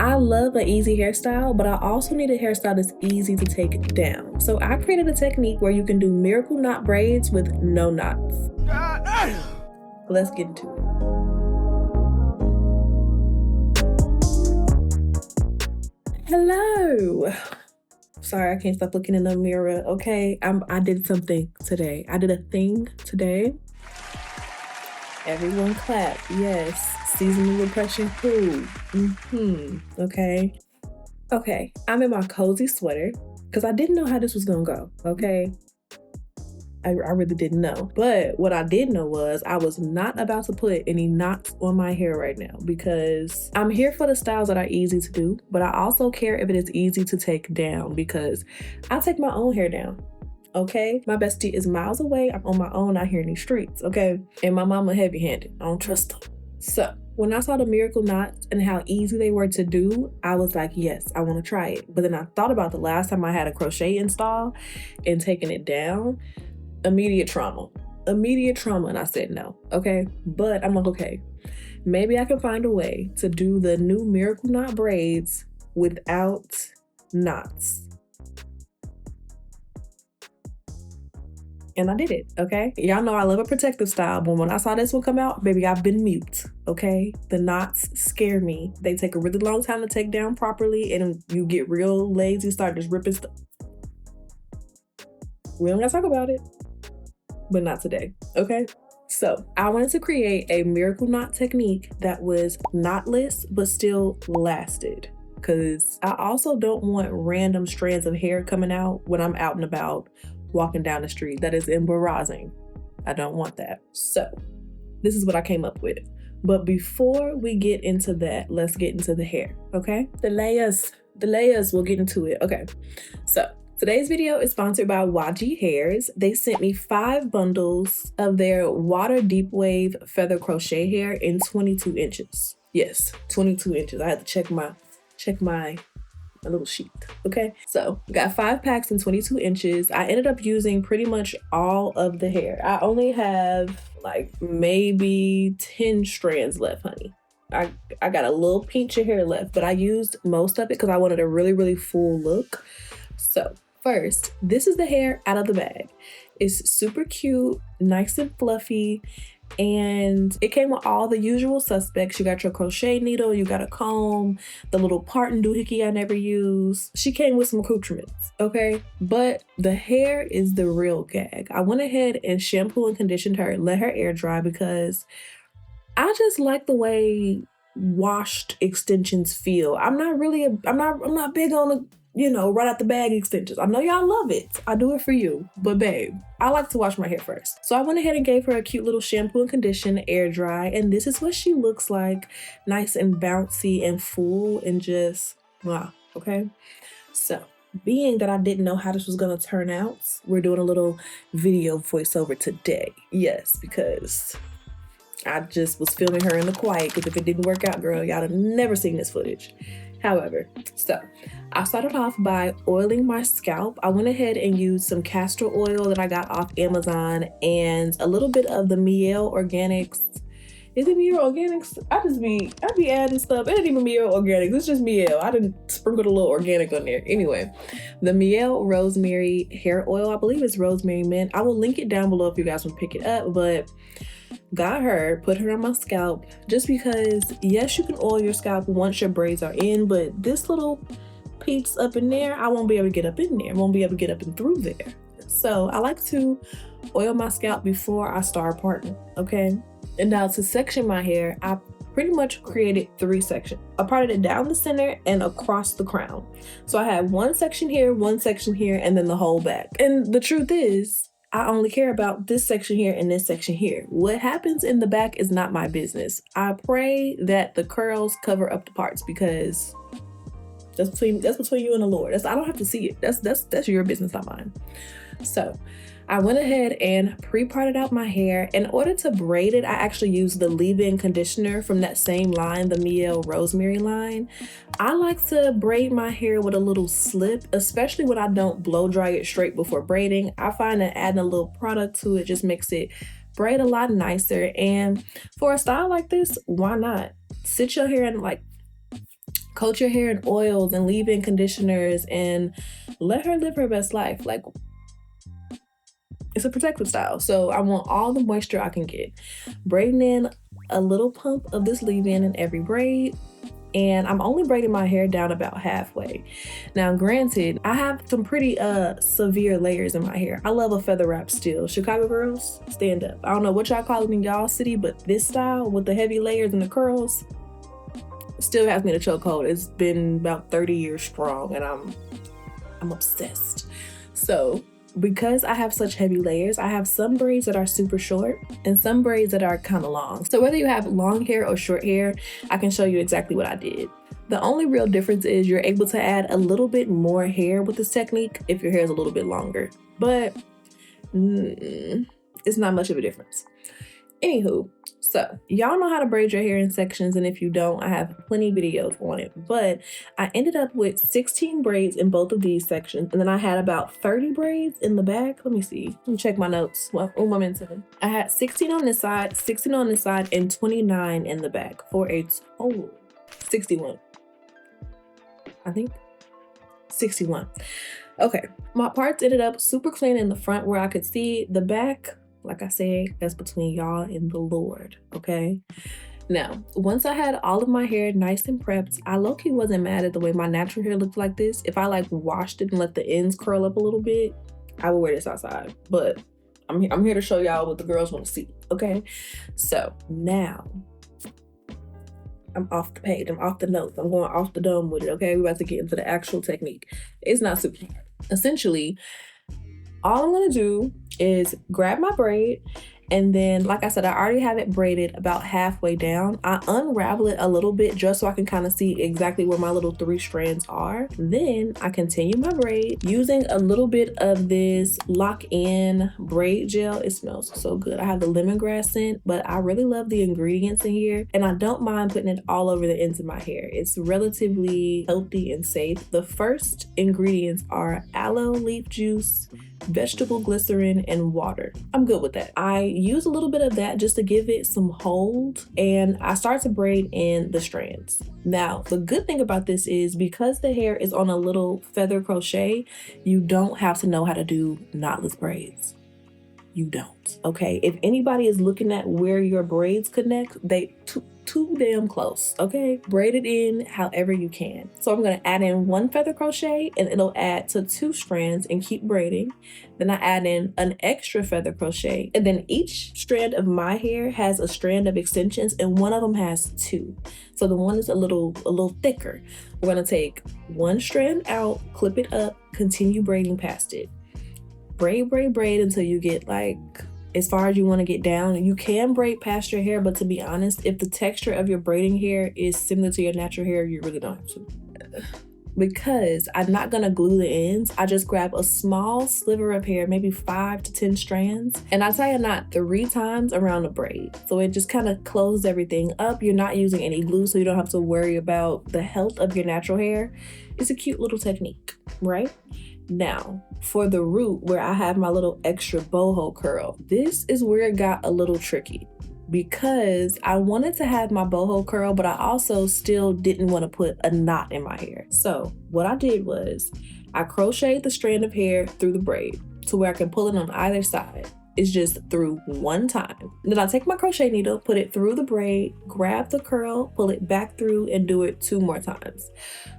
I love an easy hairstyle, but I also need a hairstyle that's easy to take down. So I created a technique where you can do miracle knot braids with no knots. Let's get into it. Hello. Sorry, I can't stop looking in the mirror, okay? I did something today. I did a thing today. Everyone clap, yes. Seasonal repression, cool. Okay. Okay, I'm in my cozy sweater because I didn't know how this was gonna go, okay? I really didn't know. But what I did know was I was not about to put any knots on my hair right now because I'm here for the styles that are easy to do, but I also care if it is easy to take down because I take my own hair down. Okay, my bestie is miles away. I'm on my own out here in these streets, okay? And my mama heavy-handed. I don't trust her. So when I saw the miracle knots and how easy they were to do, I was like, yes, I want to try it. But then I thought about the last time I had a crochet install and taking it down. Immediate trauma, and I said no, okay? But I'm like, okay, maybe I can find a way to do the new miracle knot braids without knots. And I did it, okay? Y'all know I love a protective style, but when I saw this one come out, baby, I've been mute, okay? The knots scare me. They take a really long time to take down properly, and you get real lazy, start just ripping stuff. We don't gotta talk about it. But not today, okay? So I wanted to create a miracle knot technique that was knotless, but still lasted. Cause I also don't want random strands of hair coming out when I'm out and about walking down the street. That is embarrassing. I don't want that. So this is what I came up with. But before we get into that, let's get into the hair, okay? The layers, we'll get into it, okay? So today's video is sponsored by YGWIGS. They sent me 5 bundles of their water deep wave feather crochet hair in 22 inches. Yes, 22 inches. I had to check my little sheet, okay? So we got 5 packs in 22 inches. I ended up using pretty much all of the hair. I only have like maybe 10 strands left, honey. I got a little pinch of hair left, but I used most of it because I wanted a really, really full look. So first, this is the hair out of the bag. It's super cute, nice and fluffy, and it came with all the usual suspects. You got your crochet needle, you got a comb, the little parting doohickey I never use. She came with some accoutrements, okay? But the hair is the real gag. I went ahead and shampoo and conditioned her, let her air dry because I just like the way washed extensions feel. I'm not big on the right out the bag extensions. I know y'all love it. I do it for you. But babe, I like to wash my hair first. So I went ahead and gave her a cute little shampoo and condition, air dry, and this is what she looks like. Nice and bouncy and full and just, wow, okay? So being that I didn't know how this was gonna turn out, we're doing a little video voiceover today. Yes, because I just was filming her in the quiet because if it didn't work out, girl, y'all have never seen this footage. However, so I started off by oiling my scalp. I went ahead and used some castor oil that I got off Amazon and a little bit of the Miel Organics. Is it Miel Organics? I be adding stuff. It ain't even Miel Organics. It's just Miel. I didn't sprinkle a little organic on there. Anyway, the Miel Rosemary Hair Oil. I believe it's Rosemary Mint. I will link it down below if you guys want to pick it up, but got her, put her on my scalp just because, yes, you can oil your scalp once your braids are in, but this little piece up in there, I won't be able to get up in there. Won't be able to get up and through there. So I like to oil my scalp before I start parting, okay? And now to section my hair, I pretty much created 3 sections. I parted it down the center and across the crown. So I had one section here, and then the whole back. And the truth is, I only care about this section here and this section here. What happens in the back is not my business. I pray that the curls cover up the parts because that's between you and the Lord. I don't have to see it. That's your business, not mine. So I went ahead and pre-parted out my hair. In order to braid it, I actually used the leave-in conditioner from that same line, the Miel Rosemary line. I like to braid my hair with a little slip, especially when I don't blow dry it straight before braiding. I find that adding a little product to it just makes it braid a lot nicer. And for a style like this, why not? Sit your hair in coat your hair in oils and leave-in conditioners and let her live her best life. Like, it's a protective style. So I want all the moisture I can get. Braiding in a little pump of this leave-in in every braid. And I'm only braiding my hair down about halfway. Now, granted, I have some pretty severe layers in my hair. I love a feather wrap still. Chicago girls, stand up. I don't know what y'all call it in y'all city, but this style with the heavy layers and the curls still has me in a chokehold. It's been about 30 years strong and I'm obsessed. So because I have such heavy layers, I have some braids that are super short and some braids that are kind of long. So whether you have long hair or short hair, I can show you exactly what I did. The only real difference is you're able to add a little bit more hair with this technique if your hair is a little bit longer, but it's not much of a difference. Anywho, so y'all know how to braid your hair in sections, and if you don't, I have plenty videos on it, but I ended up with 16 braids in both of these sections, and then I had about 30 braids in the back. Let me see, let me check my notes. Well, oh, I'm into. I had 16 on this side, 16 on this side, and 29 in the back for a total 61. I think 61. Okay, my parts ended up super clean in the front where I could see. The back, like I said, that's between y'all and the Lord, okay? Now, once I had all of my hair nice and prepped, I low-key wasn't mad at the way my natural hair looked like this. If I like washed it and let the ends curl up a little bit, I would wear this outside. But I'm here to show y'all what the girls want to see, okay? So now, I'm off the page, I'm off the notes, I'm going off the dome with it, okay? We're about to get into the actual technique. It's not super hard. Essentially, all I'm gonna do is grab my braid, and then, like I said, I already have it braided about halfway down. I unravel it a little bit just so I can kind of see exactly where my little 3 strands are. Then I continue my braid using a little bit of this lock-in braid gel. It smells so good. I have the lemongrass scent, but I really love the ingredients in here, and I don't mind putting it all over the ends of my hair. It's relatively healthy and safe. The first ingredients are aloe leaf juice, vegetable glycerin, and water. I'm good with that. I use a little bit of that just to give it some hold, and I start to braid in the strands. Now, the good thing about this is because the hair is on a little feather crochet, you don't have to know how to do knotless braids. You don't, okay? If anybody is looking at where your braids connect, they too damn close, okay? Braid it in however you can. So I'm gonna add in 1 feather crochet and it'll add to 2 strands and keep braiding. Then I add in an extra feather crochet, and then each strand of my hair has a strand of extensions and one of them has 2. So the one is a little thicker. We're gonna take 1 strand out, clip it up, continue braiding past it. Braid, braid, braid until you get like as far as you want to get down. You can braid past your hair, but to be honest, if the texture of your braiding hair is similar to your natural hair, you really don't have to. Because I'm not gonna glue the ends, I just grab a small sliver of hair, maybe 5 to 10 strands, and I tie a knot 3 times around the braid. So it just kind of closes everything up. You're not using any glue, so you don't have to worry about the health of your natural hair. It's a cute little technique, right? Now, for the root where I have my little extra boho curl, this is where it got a little tricky because I wanted to have my boho curl, but I also still didn't want to put a knot in my hair. So what I did was I crocheted the strand of hair through the braid to where I can pull it on either side. It's just through 1 time. Then I take my crochet needle, put it through the braid, grab the curl, pull it back through, and do it 2 more times.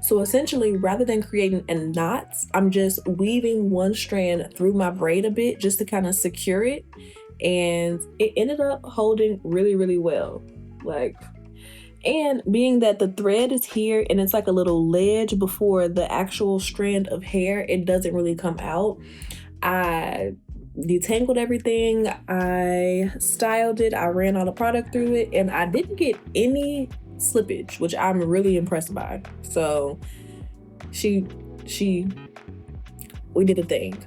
So essentially, rather than creating a knot, I'm just weaving 1 strand through my braid a bit just to kind of secure it. And it ended up holding really, really well. And being that the thread is here and it's like a little ledge before the actual strand of hair, it doesn't really come out. I detangled everything, I styled it, I ran all the product through it, and I didn't get any slippage, which I'm really impressed by. So we did a thing.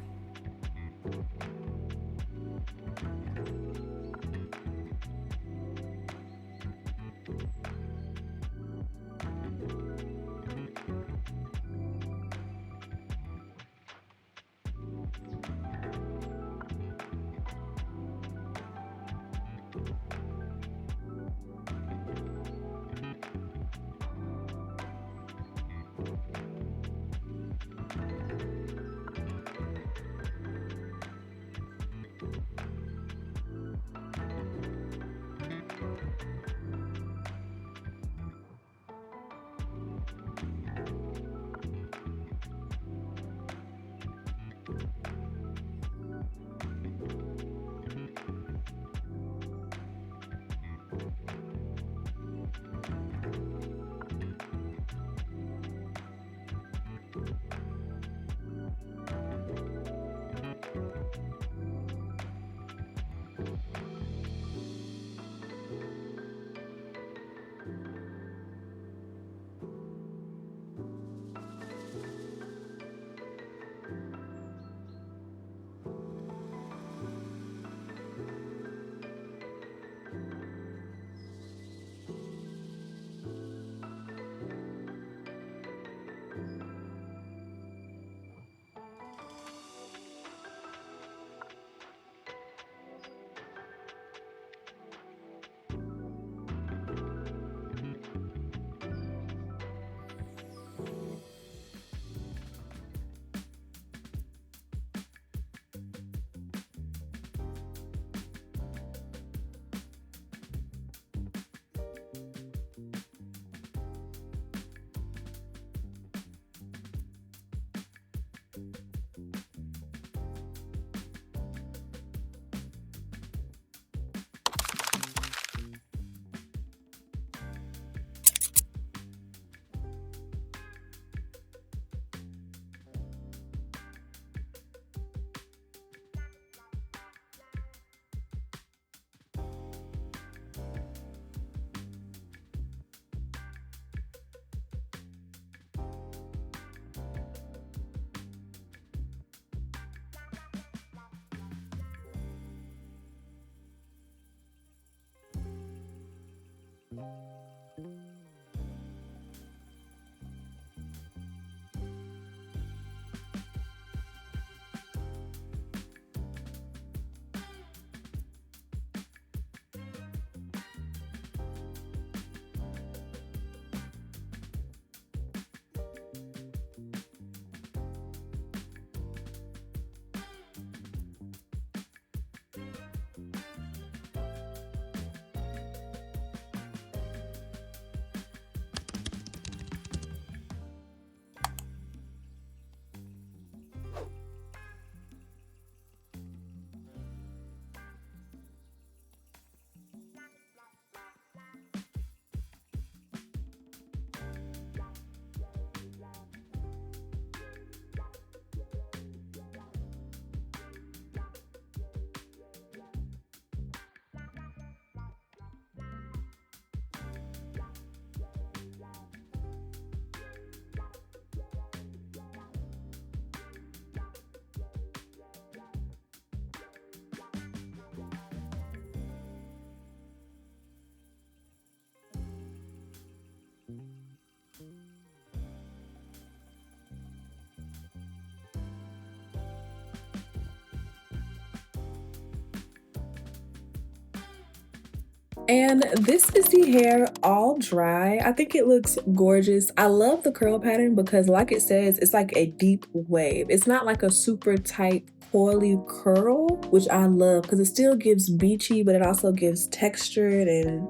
And this is the hair all dry. I think it looks gorgeous. I love the curl pattern because like it says, it's like a deep wave. It's not like a super tight coily curl, which I love because it still gives beachy, but it also gives textured and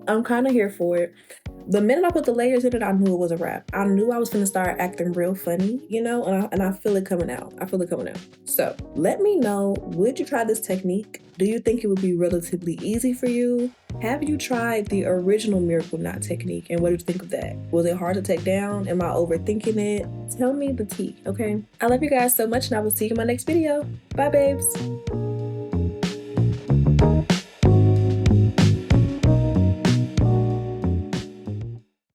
I'm kind of here for it. The minute I put the layers in it, I knew it was a wrap. I knew I was gonna start acting real funny, you know, and I feel it coming out. I feel it coming out. So let me know, would you try this technique? Do you think it would be relatively easy for you? Have you tried the original miracle knot technique and what did you think of that? Was it hard to take down? Am I overthinking it? Tell me the tea, okay? I love you guys so much and I will see you in my next video. Bye, babes.